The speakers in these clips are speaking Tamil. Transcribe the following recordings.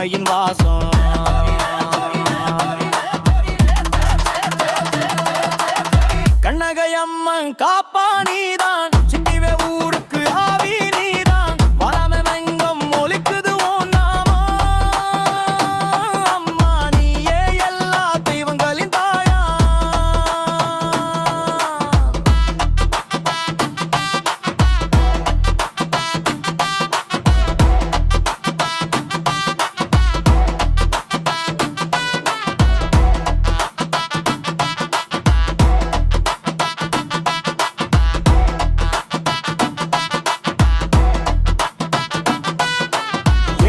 பெருமையின் வாசம். கண்ணகையம்மன் காப்பா நீதான், சிட்டிவே ஊருக்கு ஆவி நீதான், வராமெங்கும் ஒலிக்குது உன் நாமம். அம்மா நீயே எல்லா தெய்வங்களின் தாயா.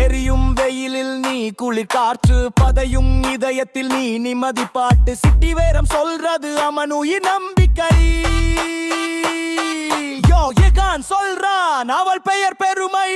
எரியும் வெயிலில் நீ குளிர் காற்று, பதையும் இதயத்தில் நீ நிம்மதி பாட்டு. சிட்டி வேரம் சொல்றது அமனுயிர் நம்பிக்கை. யோ எகான் சொல்றான் அவள் பெயர் பெருமை.